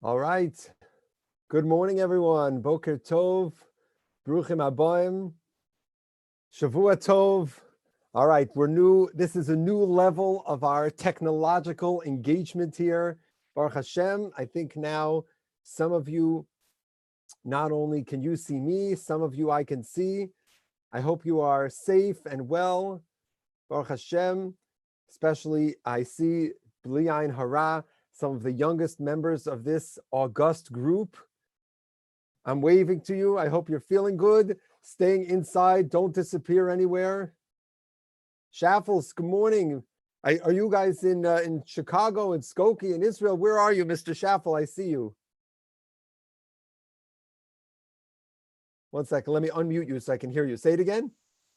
All right. Good morning, everyone. Boker Tov, Bruchim Aboim, Shavua Tov. All right, we're new. This is a new level of our technological engagement here. Baruch Hashem, I think now some of you, not only can you see me, some of you I can see. I hope you are safe and well. Baruch Hashem, especially I see Bli Ayin Hara, some of the youngest members of this august group. I'm waving to you. I hope you're feeling good, staying inside. Don't disappear anywhere. Shaffles, good morning. Are you guys in Chicago, in Skokie, in Israel? Where are you, Mr. Shaffle? I see you. One second. Let me unmute you so I can hear you. Say it again.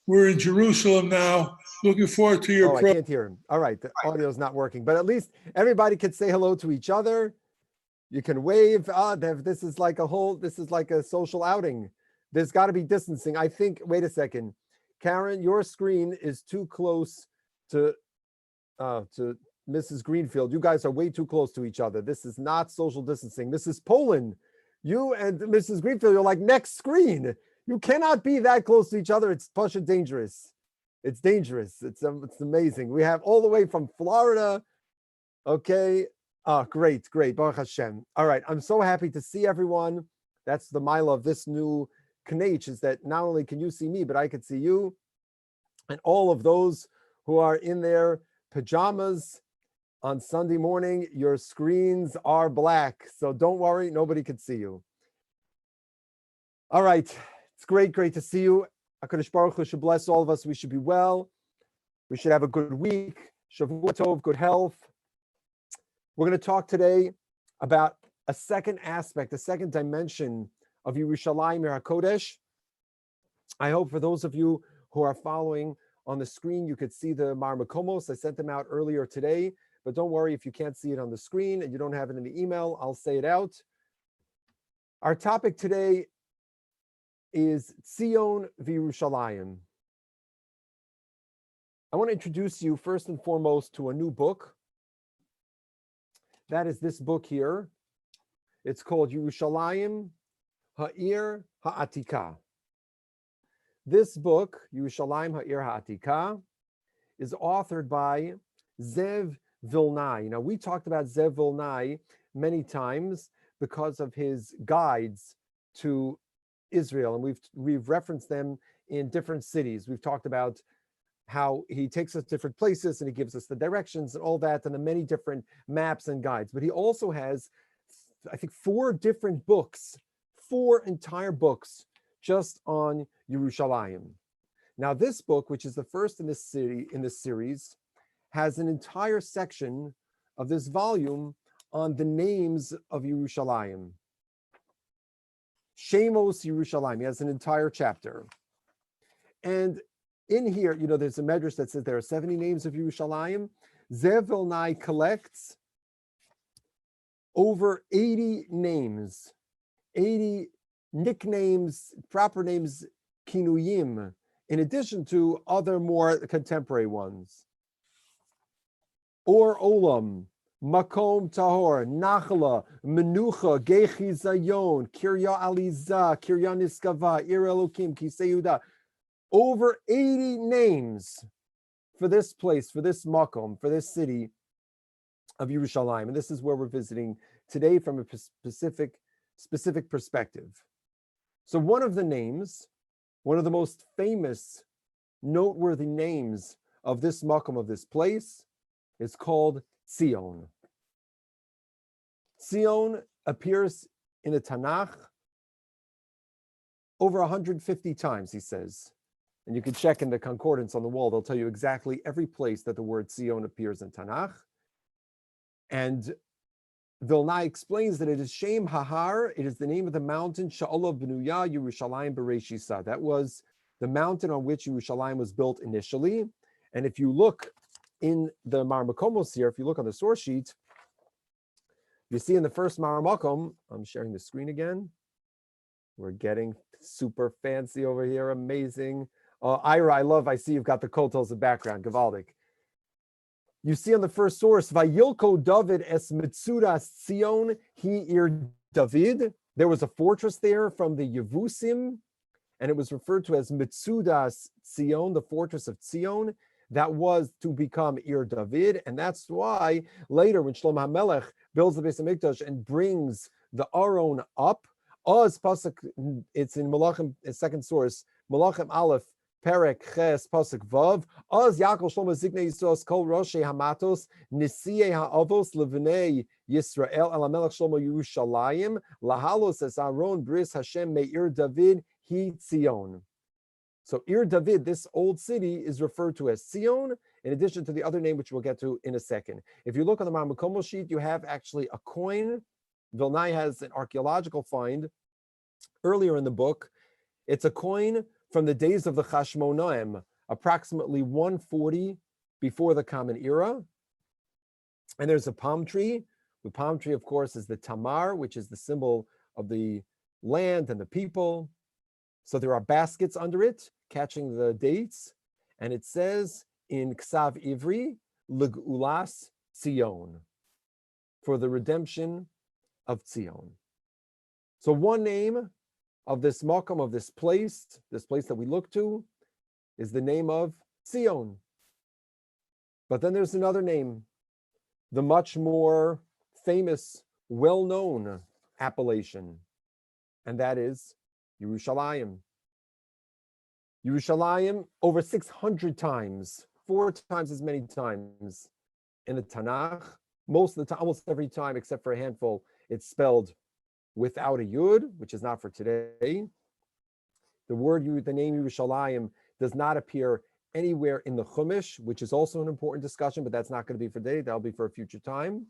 We're in Jerusalem now. Looking forward to your I can't hear him. All right, the audio is not working, but at least everybody can say hello to each other. You can wave. This is like a social outing. There's got to be distancing. I think, wait a second. Karen, your screen is too close to Mrs. Greenfield. You guys are way too close to each other. This is not social distancing. This is Poland. You and Mrs. Greenfield, you're like next screen. You cannot be that close to each other. It's Pasha dangerous. It's dangerous. It's amazing. We have all the way from Florida. Okay. Great. Baruch Hashem. All right. I'm so happy to see everyone. That's the mile of this new Knech, is that not only can you see me, but I can see you. And all of those who are in their pajamas on Sunday morning, your screens are black. So don't worry. Nobody can see you. All right. It's great to see you. HaKadosh Baruch Hu should bless all of us. We should be well. We should have a good week. Shavua Tov, good health. We're going to talk today about a second aspect, a second dimension of Yerushalayim HaKodesh. I hope for those of you who are following on the screen, you could see the Mar Makomos. I sent them out earlier today, but don't worry if you can't see it on the screen and you don't have it in the email, I'll say it out. Our topic today is Tzion v'Yerushalayim. I want to introduce you first and foremost to a new book. That is this book here. It's called Yerushalayim Ha'ir Ha'atika. This book, Yerushalayim Ha'ir Ha'atika, is authored by Zev Vilnai. Now, we talked about Zev Vilnai many times because of his guides to Israel, and we've referenced them in different cities. We've talked about how he takes us to different places and he gives us the directions and all that and the many different maps and guides. But he also has, I think, 4 different books, 4 entire books just on Yerushalayim. Now, this book, which is the first in this series, has an entire section of this volume on the names of Yerushalayim. Shemos Yerushalayim. He has an entire chapter. And in here, there's a medrash that says there are 70 names of Yerushalayim. Zev Vilnai collects over 80 names, 80 nicknames, proper names, kinuyim, in addition to other more contemporary ones. Or Olam, Makom Tahor, Nachla, Menucha, Gechi Zayon, Kirya Aliza, Kirya Niskava, Ir Elokim, Kiseyuda. Over 80 names for this place, for this Makom, for this city of Yerushalayim. And this is where we're visiting today from a specific perspective. So one of the names, one of the most famous, noteworthy names of this Makom, of this place, is called Tzion. Tzion appears in the Tanakh over 150 times, he says. And you can check in the concordance on the wall. They'll tell you exactly every place that the word Tzion appears in Tanakh. And Vilnai explains that it is Shem Hahar. It is the name of the mountain, Sha'ala B'nuya Yerushalayim Bereshisa. That was the mountain on which Yerushalayim was built initially. And if you look in the Mar Makomos here, if you look on the source sheet, you see in the first Mar Makom, I'm sharing the screen again. We're getting super fancy over here, amazing. Ira, I see you've got the kotels in the background, Gavaldik. You see on the first source, Vayilko David es Mitzudas Tzion hi ir David. There was a fortress there from the Yevusim, and it was referred to as Mitzudas Tzion, the fortress of Tzion. That was to become Ir David, and that's why later when Shlomo HaMelech builds the Beis HaMikdash and brings the Aron up, Oz Pasuk, it's in Malachim, second source, Malachim Aleph, Perek Ches Pasuk Vav, Oz Yaakov Shlomo Ziknei Yisrael Kol Roshei Hamatos Nisiei Ha'avos Levnei Yisrael El HaMelech Shlomo Yerushalayim Lahalos Es Aron Bris Hashem Me'ir David Hi Tzion. So Ir David, this old city, is referred to as Tzion, in addition to the other name, which we'll get to in a second. If you look on the Marmakomo sheet, you have actually a coin. Vilnai has an archaeological find earlier in the book. It's a coin from the days of the Chashmonaim, approximately 140 before the Common Era. And there's a palm tree. The palm tree, of course, is the Tamar, which is the symbol of the land and the people. So there are baskets under it, catching the dates. And it says in Ksav Ivri, L'Gulas Tzion, for the redemption of Tzion. So one name of this makom, of this place that we look to, is the name of Tzion. But then there's another name, the much more famous, well-known appellation, and that is Yerushalayim. Yerushalayim over 600 times, 4 times as many times in the Tanakh. Most of the time, almost every time, except for a handful, it's spelled without a yud, which is not for today. The name Yerushalayim does not appear anywhere in the Chumash, which is also an important discussion, but that's not going to be for today. That'll be for a future time.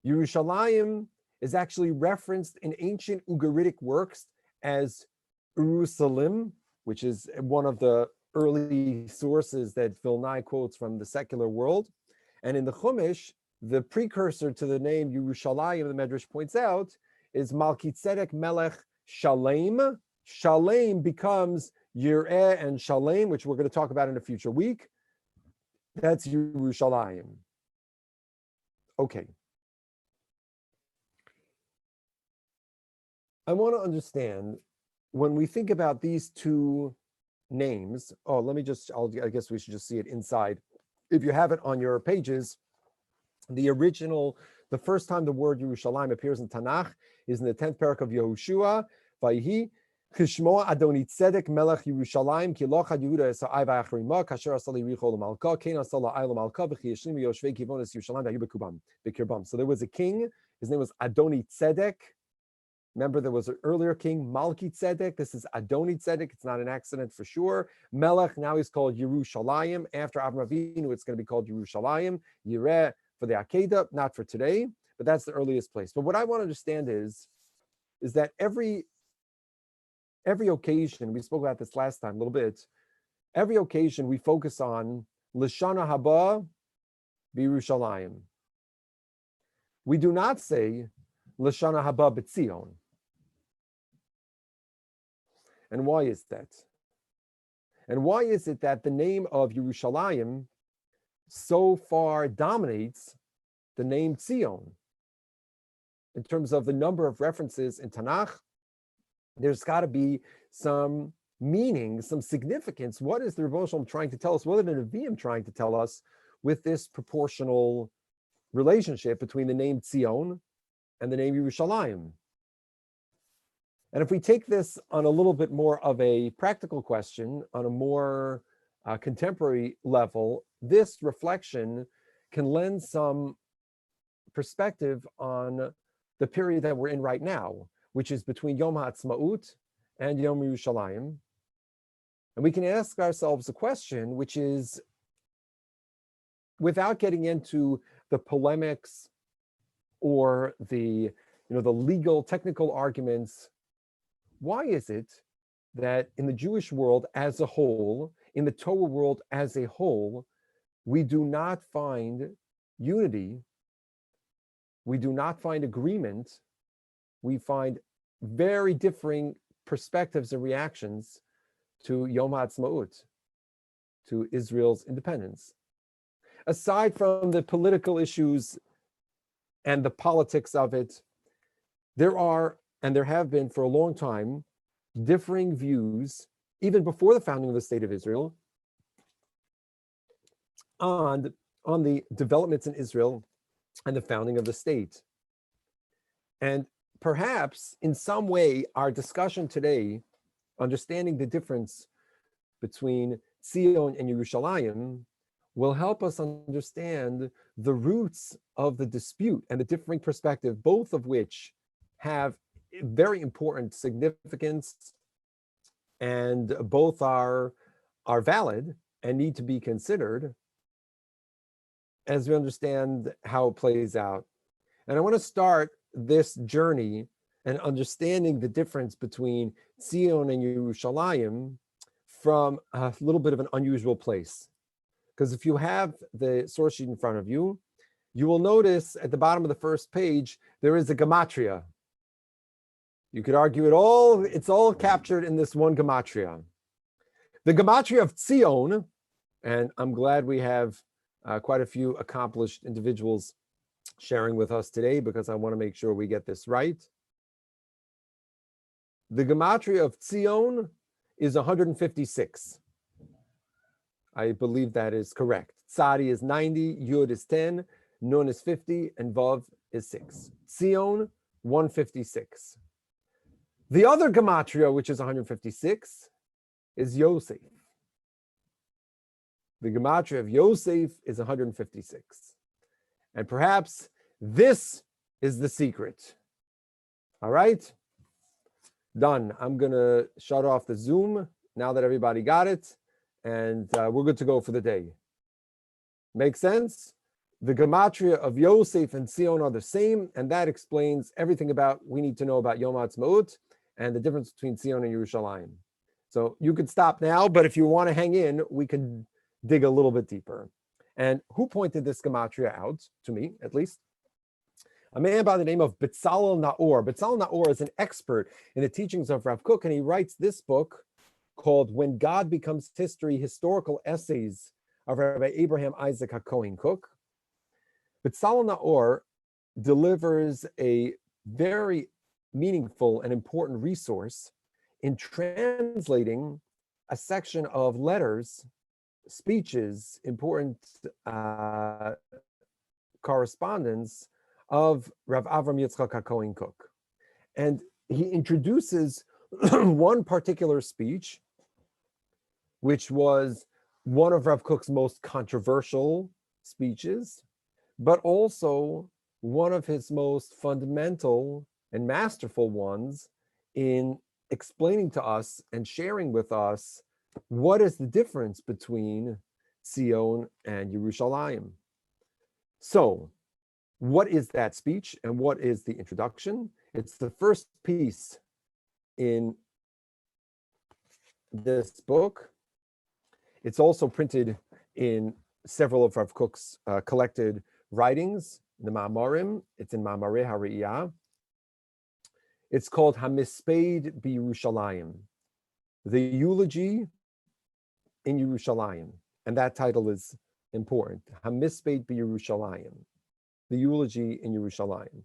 Yerushalayim is actually referenced in ancient Ugaritic works as Jerusalem, which is one of the early sources that Vilnai quotes from the secular world. And in the Chumash, the precursor to the name Yerushalayim, the Medrash points out, is Malkitzedek Melech Shalem. Shalem becomes Yireh and Shalem, which we're going to talk about in a future week. That's Yerushalayim. Okay. I want to understand, when we think about these two names, I guess we should just see it inside. If you have it on your pages, the first time the word Yerushalayim appears in Tanakh is in the 10th parak of Yehoshua, Vayhi, Kishmo Adoni Tzedek Melech Yerushalayim, Ki Lochad Yehuda Esa'ai V'achrima, Kasher Asali Richo L'Malka, Kein Asala Ay L'Malka, V'chi Yeshlim Yoshvei Kivonis Yerushalayim V'Yu B'Kirbam. So there was a king, his name was Adoni Tzedek. Remember, there was an earlier king, Malki Tzedek. This is Adoni Tzedek. It's not an accident for sure. Melech, now he's called Yerushalayim. After Avram Avinu, it's going to be called Yerushalayim. Yireh for the Akedah, not for today, but that's the earliest place. But what I want to understand is that every occasion, we spoke about this last time a little bit, every occasion we focus on Lashana Haba B'Yerushalayim. We do not say Lashana Haba B'Tzion. And why is that? And why is it that the name of Yerushalayim so far dominates the name Tzion? In terms of the number of references in Tanakh, there's got to be some meaning, some significance. What is the Rebbe Shalom trying to tell us? What are the Nevi'im trying to tell us with this proportional relationship between the name Tzion and the name Yerushalayim? And if we take this on a little bit more of a practical question, on a more contemporary level, this reflection can lend some perspective on the period that we're in right now, which is between Yom HaAtzmaut and Yom Yerushalayim. And we can ask ourselves a question, which is, without getting into the polemics or the legal technical arguments, why is it that in the Jewish world as a whole, in the Torah world as a whole, we do not find unity, we do not find agreement, we find very differing perspectives and reactions to Yom HaAtzmaut, to Israel's independence? aside from the political issues and the politics of it, there are, and there have been for a long time, differing views, even before the founding of the State of Israel, on the developments in Israel and the founding of the state. And perhaps in some way, our discussion today, understanding the difference between Zion and Yerushalayim, will help us understand the roots of the dispute and the differing perspective, both of which have very important significance and both are valid and need to be considered as we understand how it plays out. And I want to start this journey and understanding the difference between Zion and Yerushalayim from a little bit of an unusual place. Because if you have the source sheet in front of you, you will notice at the bottom of the first page, there is a gematria. You could argue it's all captured in this one gematria. The gematria of Zion, and I'm glad we have quite a few accomplished individuals sharing with us today because I want to make sure we get this right. The gematria of Zion is 156. I believe that is correct. Tzadi is 90, Yud is 10, Nun is 50, and Vav is 6. Zion, 156. The other gematria, which is 156, is Yosef. The gematria of Yosef is 156. And perhaps this is the secret. All right? Done. I'm going to shut off the Zoom now that everybody got it. And we're good to go for the day. Make sense? The gematria of Yosef and Zion are the same, and that explains everything about we need to know about Yom HaAtzmaut and the difference between Zion and Yerushalayim. So you could stop now, but if you want to hang in, we can dig a little bit deeper. And who pointed this gematria out, to me at least? A man by the name of Betzalel Naor. Betzalel Naor is an expert in the teachings of Rav Kook, and he writes this book called When God Becomes History, Historical Essays of Rabbi Abraham Isaac HaKohen Kook. Betzalel Naor delivers a very meaningful and important resource in translating a section of letters, speeches, important correspondence of Rav Avram Yitzchak HaKohen Kook. And he introduces one particular speech, which was one of Rav Kook's most controversial speeches, but also one of his most fundamental and masterful ones in explaining to us and sharing with us what is the difference between Zion and Yerushalayim. So, what is that speech and what is the introduction? It's the first piece in this book. It's also printed in several of Rav Kook's collected writings, the Ma'amarim. It's in Ma'amarei HaRe'iyah. It's called HaMispeid BeYerushalayim, the eulogy in Yerushalayim. And that title is important. HaMispeid BeYerushalayim, the eulogy in Yerushalayim.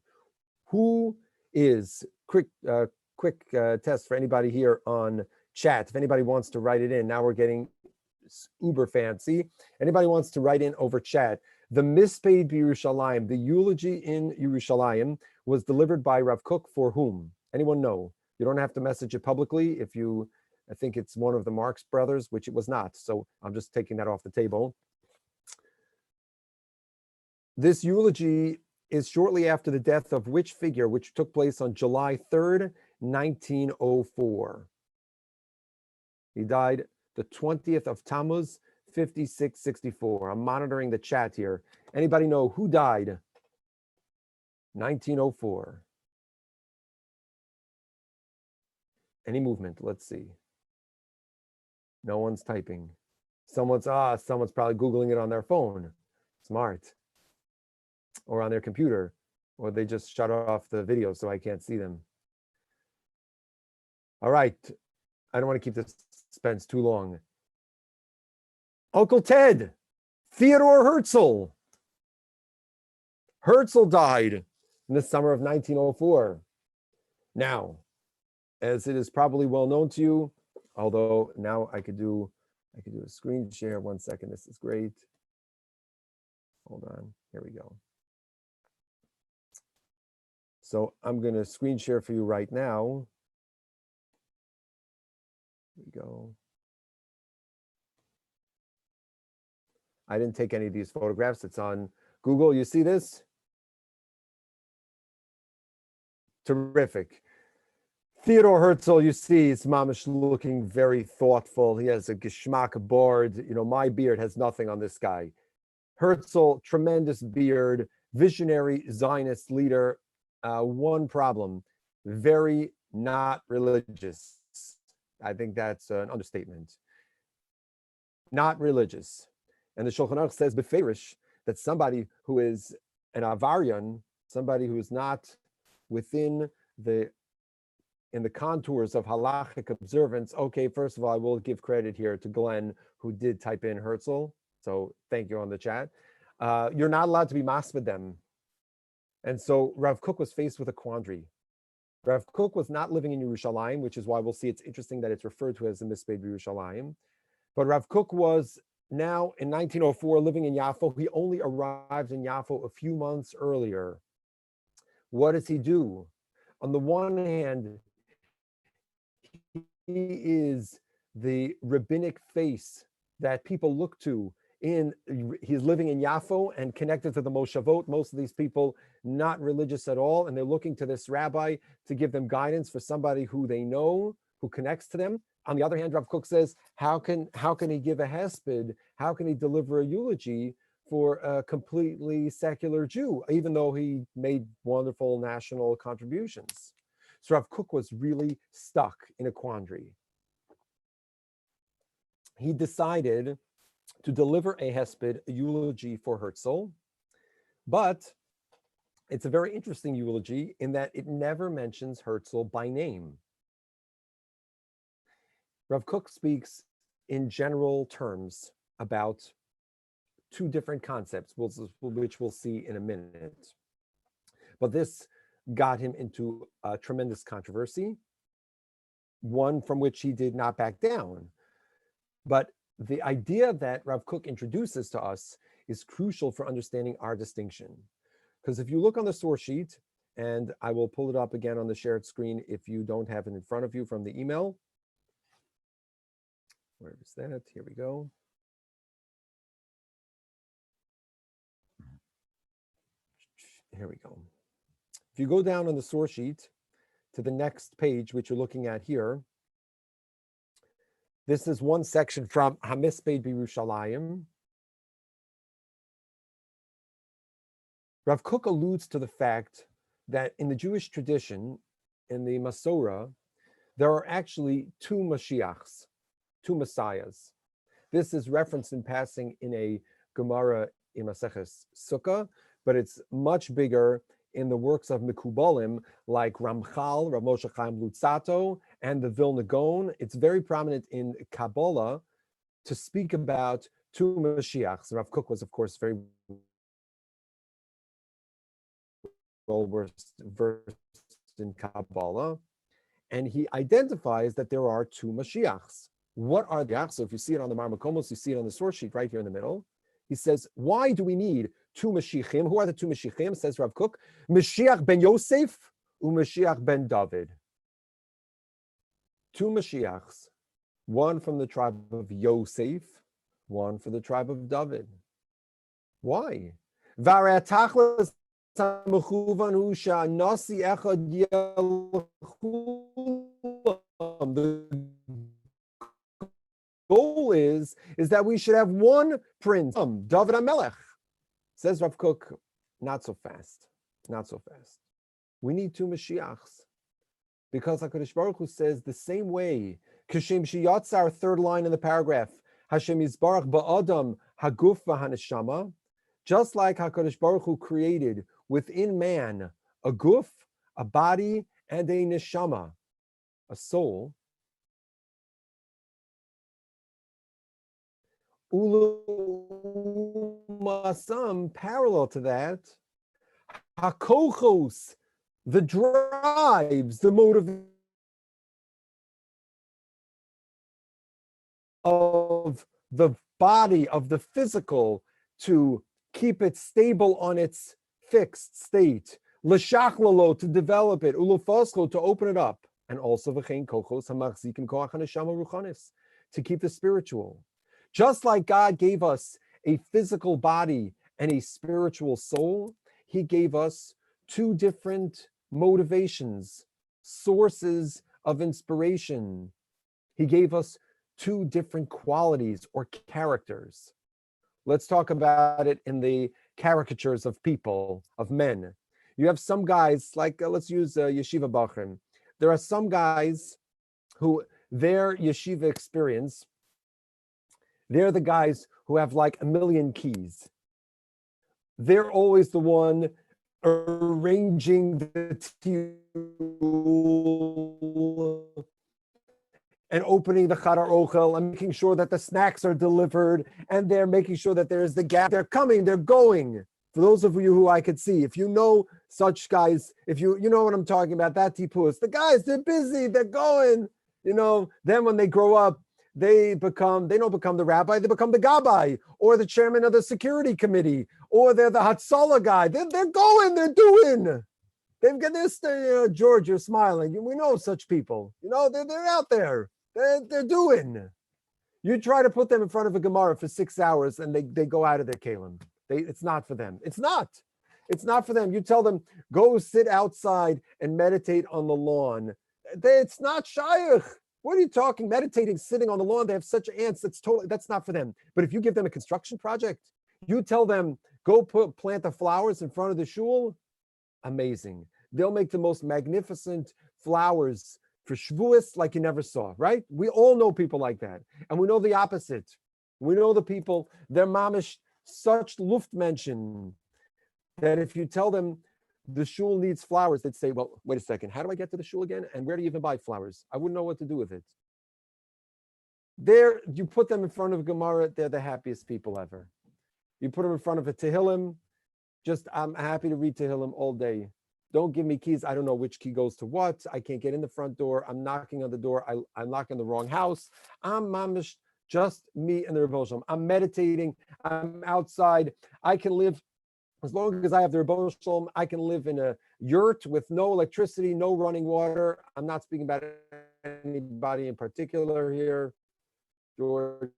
Who is, quick test for anybody here on chat, if anybody wants to write it in. Now we're getting uber fancy. Anybody wants to write in over chat. The Mispeid BeYerushalayim, the eulogy in Yerushalayim, was delivered by Rav Kook for whom? Anyone know? You don't have to message it publicly. I think it's one of the Marx brothers, which it was not. So I'm just taking that off the table. This eulogy is shortly after the death of which figure, which took place on July 3rd, 1904. He died the 20th of Tammuz, 5664. I'm monitoring the chat here. Anybody know who died? 1904. Any movement? Let's see. No one's typing. Someone's probably Googling it on their phone. Smart. Or on their computer. Or they just shut off the video so I can't see them. All right. I don't want to keep this suspense too long. Uncle Ted. Theodor Herzl. Herzl died in the summer of 1904. Now, as it is probably well known to you, although now I could do a screen share. 1 second, this is great. Hold on, here we go. So I'm going to screen share for you right now. Here we go. I didn't take any of these photographs. It's on Google. You see this? Terrific. Theodor Herzl, you see, is mamish looking very thoughtful. He has a geschmack board. You know, my beard has nothing on this guy. Herzl, tremendous beard, visionary Zionist leader. One problem, very not religious. I think that's an understatement. Not religious. And the Shulchan Aruch says, beferish, that somebody who is an Avarian, somebody who is not within in the contours of halachic observance. Okay, first of all, I will give credit here to Glenn, who did type in Herzl. So thank you on the chat. You're not allowed to be mas with them. And so Rav Kook was faced with a quandary. Rav Kook was not living in Yerushalayim, which is why we'll see it's interesting that it's referred to as the Misped Yerushalayim. But Rav Kook was now in 1904 living in Yafo. He only arrived in Yafo a few months earlier. What does he do? On the one hand, he is the rabbinic face that people look to. He's living in Yafo and connected to the Moshavot. Most of these people not religious at all, and they're looking to this rabbi to give them guidance for somebody who they know, who connects to them. On the other hand, Rav Kook says, how can he give a hesped? How can he deliver a eulogy for a completely secular Jew, even though he made wonderful national contributions? So Rav Kook was really stuck in a quandary. He decided to deliver a hesped, a eulogy for Herzl, but it's a very interesting eulogy in that it never mentions Herzl by name. Rav Kook speaks in general terms about two different concepts, which we'll see in a minute. But this got him into a tremendous controversy, one from which he did not back down. But the idea that Rav Kook introduces to us is crucial for understanding our distinction. Because if you look on the source sheet, and I will pull it up again on the shared screen if you don't have it in front of you from the email. Where is that? Here we go. Here we go. If you go down on the source sheet to the next page, which you're looking at here, this is one section from Hamisped Yerushalayim. Rav Kook alludes to the fact that in the Jewish tradition, in the Masorah, there are actually two Mashiachs, two Messiahs. This is referenced in passing in a Gemara in Maseches Sukkah, but it's much bigger in the works of Mekubalim like Ramchal, Rav Moshe Chaim Lutzato, and the Vilna Gaon. It's very prominent in Kabbalah to speak about two Mashiachs. Rav Kook was, of course, very well versed in Kabbalah, and he identifies that there are two Mashiachs. What are the Mashiachs? So if you see it on the Marmakomos, you see it on the source sheet right here in the middle. He says, why do we need two Mashiachim? Who are the two Mashiachim? Says Rav Kook, Mashiach ben Yosef and Mashiach ben David. Two Mashiachs, one from the tribe of Yosef, one for the tribe of David. Why? The goal is that we should have one prince, David HaMelech. Says Rav Kook, not so fast, not so fast. We need two Mashiachs. Because HaKadosh Baruch Hu says the same way, Kishem Shiyatzar, third line in the paragraph, Hashem Yisbarach ba'adam haguf v'haneshama, just like HaKadosh Baruch Hu created within man a guf, a body, and a neshama, a soul. Ulumasam, parallel to that, hakochos, the drives, the motive of the body, of the physical, to keep it stable on its fixed state, l'shachlalo, to develop it, ulufoslo, to open it up, and also v'chein kochos hamachzikim koach haneshama ruchanis, to keep the spiritual. Just like God gave us a physical body and a spiritual soul, he gave us two different motivations, sources of inspiration. He gave us two different qualities or characters. Let's talk about it in the caricatures of people, of men. You have some guys, like let's use yeshiva bachrim. There are some guys who their yeshiva experience, they're the guys who have like a million keys. They're always the one arranging the table and opening the chadar ochel and making sure that the snacks are delivered, and they're making sure that there's the gap. They're coming, they're going. For those of you who I could see, if you know such guys, if you know what I'm talking about, that tipus, the guys, they're busy, they're going, then when they grow up, they don't become the rabbi, they become the gabbai, or the chairman of the security committee, or they're the Hatzalah guy. They're going, they're doing. They've got this, George, you're smiling. We know such people. They're out there. They're doing. You try to put them in front of a Gemara for 6 hours and they go out of their kalim. It's not for them. It's not for them. You tell them, go sit outside and meditate on the lawn. It's not shaykh. What are you talking? Meditating, sitting on the lawn. They have such ants. That's not for them. But if you give them a construction project, you tell them, go plant the flowers in front of the shul. Amazing. They'll make the most magnificent flowers for Shavuos like you never saw, right? We all know people like that. And we know the opposite. We know the people, they're mamish, such Luftmenschen, that if you tell them the shul needs flowers, they'd say, well, wait a second, how do I get to the shul again? And where do you even buy flowers? I wouldn't know what to do with it. You put them in front of Gemara, they're the happiest people ever. You put them in front of a Tehillim, I'm happy to read Tehillim all day. Don't give me keys. I don't know which key goes to what. I can't get in the front door. I'm knocking on the door. I knock on the wrong house. I'm mamish, just me and the Rebbe Shalom. I'm meditating. I'm outside. I can live, as long as I have the Rebbe Shalom, I can live in a yurt with no electricity, no running water. I'm not speaking about anybody in particular here. George,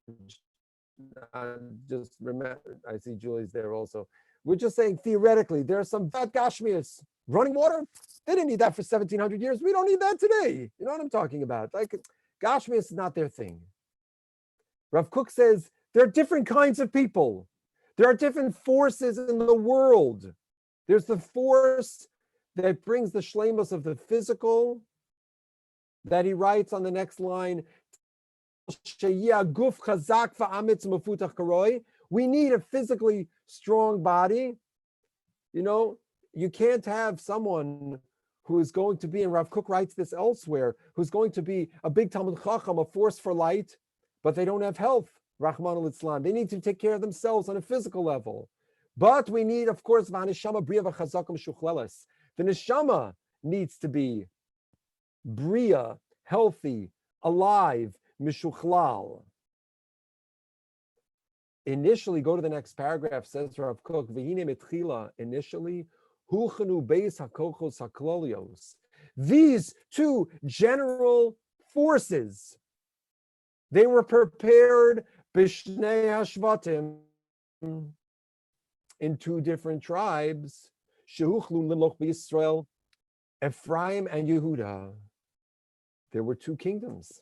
just remember, I see Julie's there also. We're just saying theoretically, there are some bad Gashmias. Running water, they didn't need that for 1700 years. We don't need that today. You know what I'm talking about? Like, Gashmias is not their thing. Rav Kook says there are different kinds of people. There are different forces in the world. There's the force that brings the shleimus of the physical, that he writes on the next line, we need a physically strong body. You can't have someone who is going to be, and Rav Kook writes this elsewhere, who's going to be a big Talmud Chacham, a force for light, but they don't have health, Rahman al-Islam. They need to take care of themselves on a physical level. But we need, of course, the neshama needs to be bria, healthy, alive, mishuchlal. Initially, go to the next paragraph, says Rav Kook, initially, these two general forces, they were prepared b'shnei hashvatim, in two different tribes, shehuchlu limloch b'Yisrael, Ephraim and Yehuda. There were two kingdoms.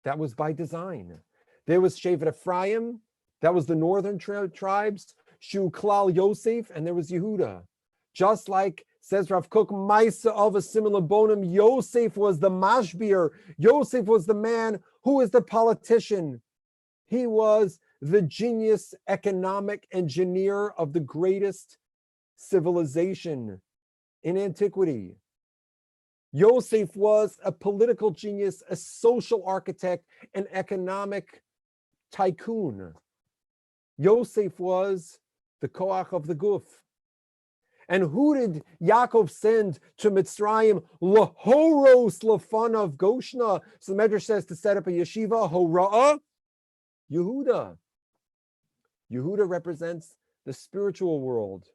That was by design. There was Shevet Ephraim, that was the northern tribes, Shu Klal Yosef, and there was Yehuda. Just like says Rav Kook, Maisa of a similar bonum, Yosef was the mashbir. Yosef was the man who was the politician. He was the genius economic engineer of the greatest civilization in antiquity. Yosef was a political genius, a social architect, an economic tycoon. Yosef was the koach of the guf. And who did Yaakov send to Mitzrayim? Lahoros lafanav Goshna. So the Medrash says to set up a yeshiva, Hora'ah, Yehuda. Yehuda represents the spiritual world.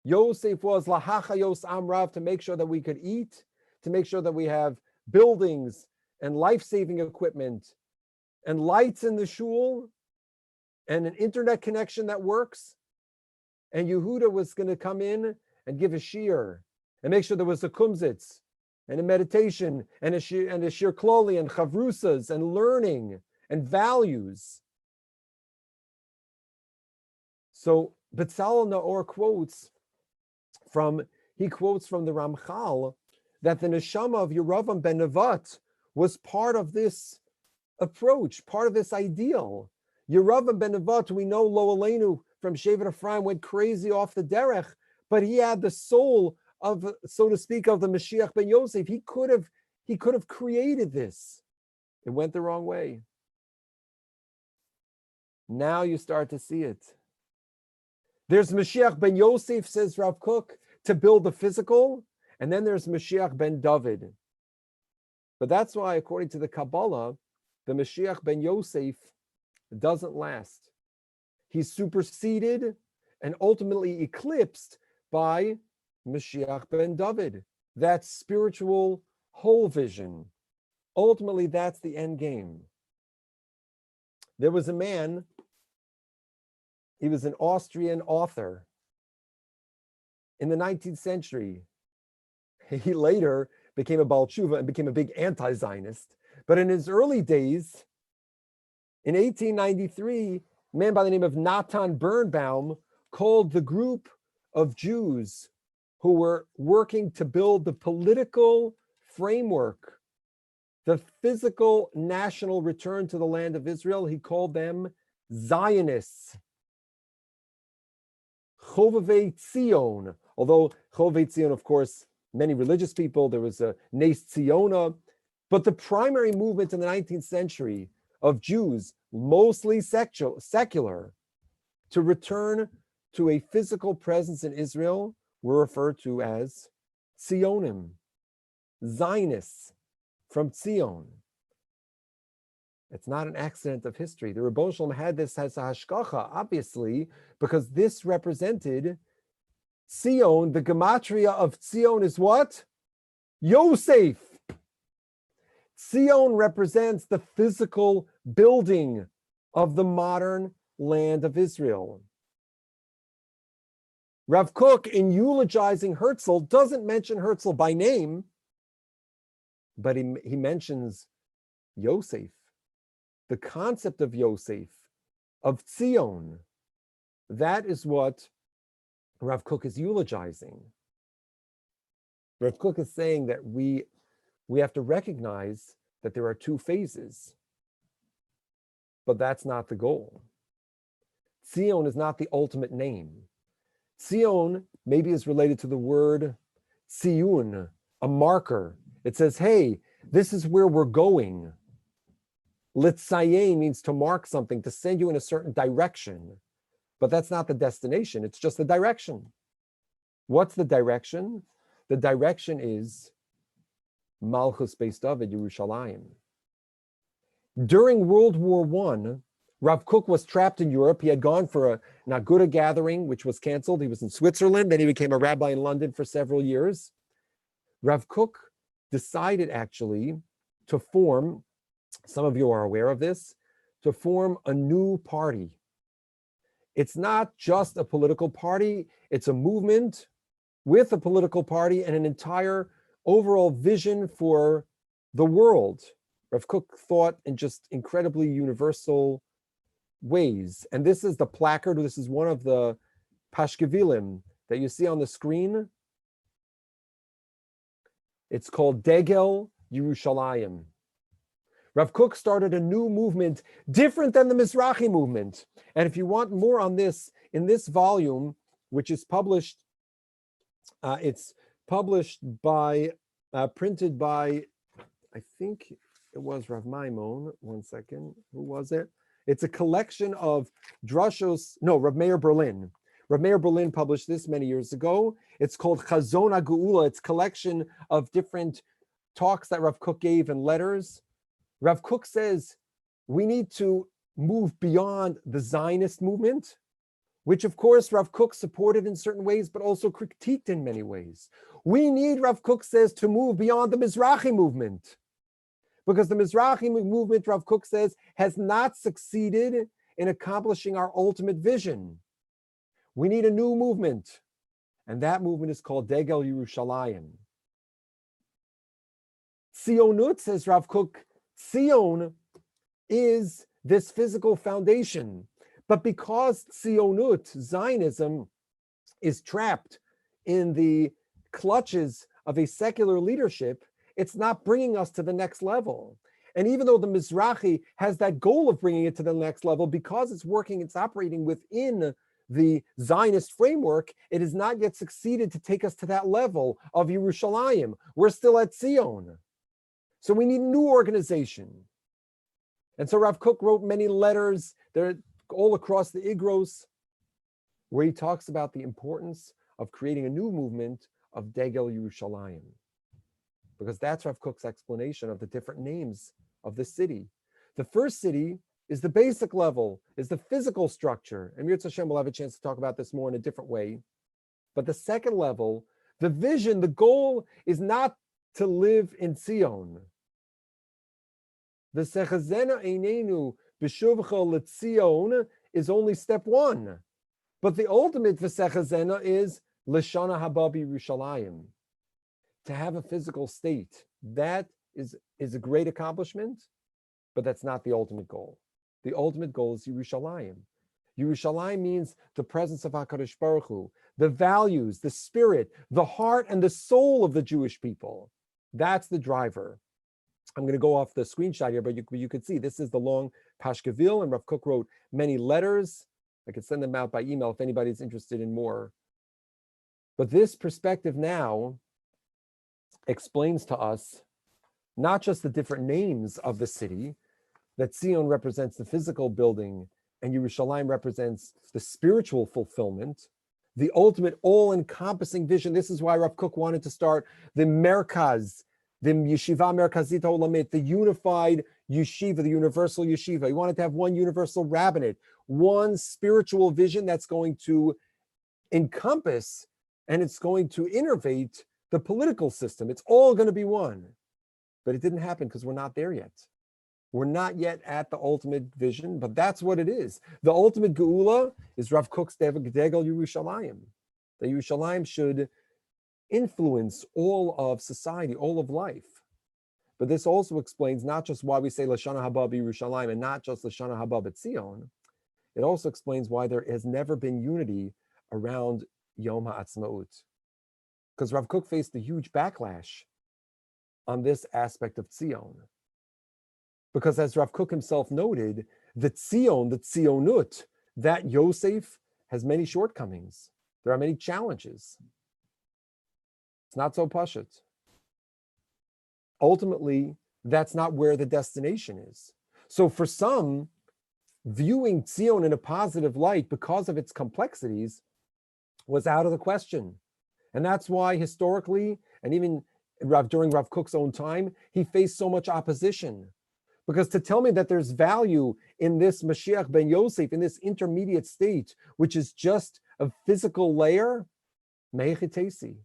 Yosef was lahachayos amrav, to make sure that we could eat, to make sure that we have buildings and life-saving equipment and lights in the shul and an internet connection that works. And Yehuda was going to come in and give a shiur and make sure there was a kumzitz and a meditation and a shir kloli and chavrusas and learning and values. So Betzalel Naor quotes from the Ramchal that the neshama of Yeravam ben Nevat was part of this approach, part of this ideal. Yeravam ben Nevat, we know Lo Aleinu from Shevet Ephraim went crazy off the derech, but he had the soul of, so to speak, of the Mashiach ben Yosef. He could have created this. It went the wrong way. Now you start to see it. There's Mashiach ben Yosef, says Rav Kook, to build the physical, and then there's Mashiach ben David. But that's why, according to the Kabbalah, the Mashiach ben Yosef doesn't last. He's superseded and ultimately eclipsed by Mashiach ben David, that spiritual whole vision. Ultimately, that's the end game. There was a man, he was an Austrian author in the 19th century. He later became a Baal Tshuva and became a big anti-Zionist. But in his early days, in 1893, a man by the name of Natan Birnbaum called the group of Jews who were working to build the political framework, the physical national return to the land of Israel, he called them Zionists. Chovevei Tzion, although Chovevei Tzion, of course, many religious people, there was a Nes Tziona, but the primary movement in the 19th century of Jews, mostly secular, to return to a physical presence in Israel were referred to as Tzionim, Zionists from Tzion. It's not an accident of history. The Rebbeinu Shalom had this as a hashkacha, obviously, because this represented Tzion. The gematria of Tzion is what? Yosef. Tzion represents the physical building of the modern land of Israel. Rav Kook, in eulogizing Herzl, doesn't mention Herzl by name, but he mentions Yosef, the concept of Yosef, of Tzion. That is what Rav Kook is eulogizing. Rav Kook is saying that we have to recognize that there are two phases, but that's not the goal. Tzion is not the ultimate name. Tzion maybe is related to the word tziyun, a marker. It says, hey, this is where we're going. Litzayin means to mark something, to send you in a certain direction. But that's not the destination. It's just the direction. What's the direction? The direction is Malchus Beis David, Yerushalayim. During World War I, Rav Kook was trapped in Europe. He had gone for an Aguda gathering, which was canceled. He was in Switzerland. Then he became a rabbi in London for several years. Rav Kook decided actually to form, some of you are aware of this, to form a new party. It's not just a political party. It's a movement with a political party and an entire overall vision for the world. Rav Kook thought in just incredibly universal ways. And this is the placard. This is one of the pashkevilim that you see on the screen. It's called Degel Yerushalayim. Rav Kook started a new movement different than the Mizrahi movement. And if you want more on this, in this volume, which is published, it's published by, printed by, I think it was Rav Maimon. One second, who was it? It's a collection of drushos. No, Rav Meir Berlin. Rav Meir Berlin published this many years ago. It's called Chazon HaGeula. It's a collection of different talks that Rav Kook gave and letters. Rav Kook says we need to move beyond the Zionist movement, which of course Rav Kook supported in certain ways, but also critiqued in many ways. We need, Rav Kook says, to move beyond the Mizrahi movement, because the Mizrahi movement, Rav Kook says, has not succeeded in accomplishing our ultimate vision. We need a new movement, and that movement is called Degel Yerushalayim. Tzionut, says Rav Kook, Tzion is this physical foundation. But because Tzionut, Zionism, is trapped in the clutches of a secular leadership, it's not bringing us to the next level. And even though the Mizrahi has that goal of bringing it to the next level, because it's working, it's operating within the Zionist framework, it has not yet succeeded to take us to that level of Yerushalayim. We're still at Zion. So we need a new organization. And so Rav Kook wrote many letters, they're all across the Igros, where he talks about the importance of creating a new movement of Degel Yerushalayim. Because that's Rav Kook's explanation of the different names of the city. The first city is the basic level, is the physical structure. And Yirtzeh Hashem will have a chance to talk about this more in a different way. But the second level, the vision, the goal is not to live in Zion. The Sechazena Einenu B'Shuvcha L'Tzion is only step one. But the ultimate V'Sechazena is L'Shana Haba Yerushalayim. To have a physical state, that is a great accomplishment, but that's not the ultimate goal. The ultimate goal is Yerushalayim. Yerushalayim means the presence of HaKadosh Baruch Hu, the values, the spirit, the heart, and the soul of the Jewish people. That's the driver. I'm going to go off the screenshot here, but you could see this is the long Pashkevil, and Rav Kook wrote many letters. I could send them out by email if anybody's interested in more. But this perspective now explains to us not just the different names of the city, that Zion represents the physical building and Yerushalayim represents the spiritual fulfillment, the ultimate all-encompassing vision. This is why Rav Kook wanted to start the Merkaz, the Yeshiva Merkazit Olamit, the unified yeshiva, the universal yeshiva. He wanted to have one universal rabbinate, one spiritual vision that's going to encompass and it's going to innervate the political system. It's all going to be one. But it didn't happen because we're not there yet. We're not yet at the ultimate vision, but that's what it is. The ultimate geula is Rav Kook's Degel Yerushalayim. The Yerushalayim should influence all of society, all of life. But this also explains not just why we say Lashana Haba Yerushalayim and not just Lashana Haba B'Tzion. It also explains why there has never been unity around Yom HaAtzmaut. Because Rav Kook faced a huge backlash on this aspect of Tzion. Because as Rav Kook himself noted, the Tzion, the Tzionut, that Yosef has many shortcomings. There are many challenges. It's not so pashut. Ultimately, that's not where the destination is. So for some, viewing Tzion in a positive light because of its complexities was out of the question. And that's why historically, and even during Rav Kook's own time, he faced so much opposition. Because to tell me that there's value in this Mashiach ben Yosef, in this intermediate state, which is just a physical layer, mehechitesi.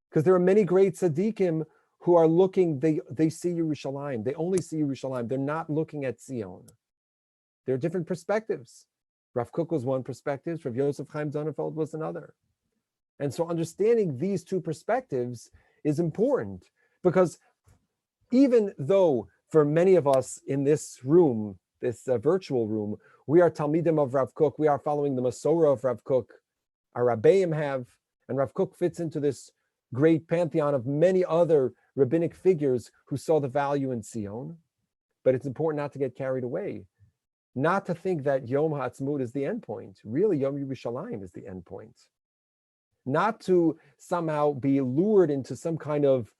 Because there are many great tzaddikim who are looking, they see Yerushalayim. They only see Yerushalayim. They're not looking at Zion. There are different perspectives. Rav Kook was one perspective. Rav Yosef Chaim Sonnenfeld was another. And so understanding these two perspectives is important, because even though for many of us in this room, this virtual room, we are Talmidim of Rav Kook, we are following the Masorah of Rav Kook, our Rabbeim have, and Rav Kook fits into this great pantheon of many other rabbinic figures who saw the value in Zion. But it's important not to get carried away, not to think that Yom HaAtzmaut is the end point. Really, Yom Yerushalayim is the end point. Not to somehow be lured into some kind of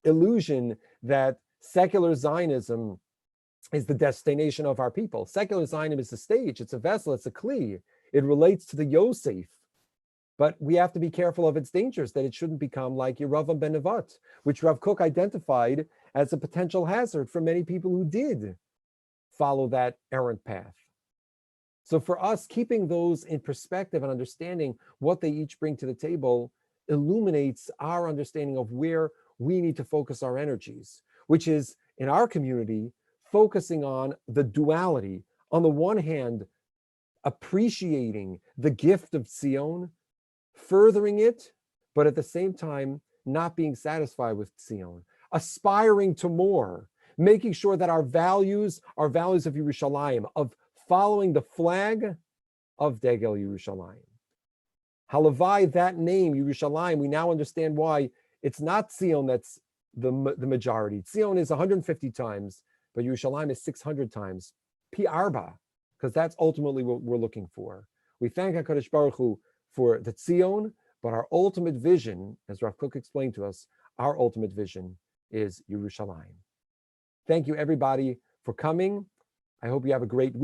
illusion that secular Zionism is the destination of our people. Secular Zionism is a stage, it's a vessel, it's a kli. It relates to the Yosef. But we have to be careful of its dangers, that it shouldn't become like Yeravam ben Nevat, which Rav Kook identified as a potential hazard for many people who did follow that errant path. So for us, keeping those in perspective and understanding what they each bring to the table illuminates our understanding of where we need to focus our energies, which is in our community, focusing on the duality. On the one hand, appreciating the gift of Zion, furthering it, but at the same time, not being satisfied with Zion, aspiring to more, making sure that our values are values of Yerushalayim, of following the flag of Degel Yerushalayim. Halavai, that name, Yerushalayim, we now understand why it's not Zion that's the majority. Zion is 150 times, but Yerushalayim is 600 times. Pi Arba, because that's ultimately what we're looking for. We thank HaKadosh Baruch Hu for the Zion, but our ultimate vision, as Rav Kook explained to us, our ultimate vision is Yerushalayim. Thank you, everybody, for coming. I hope you have a great week.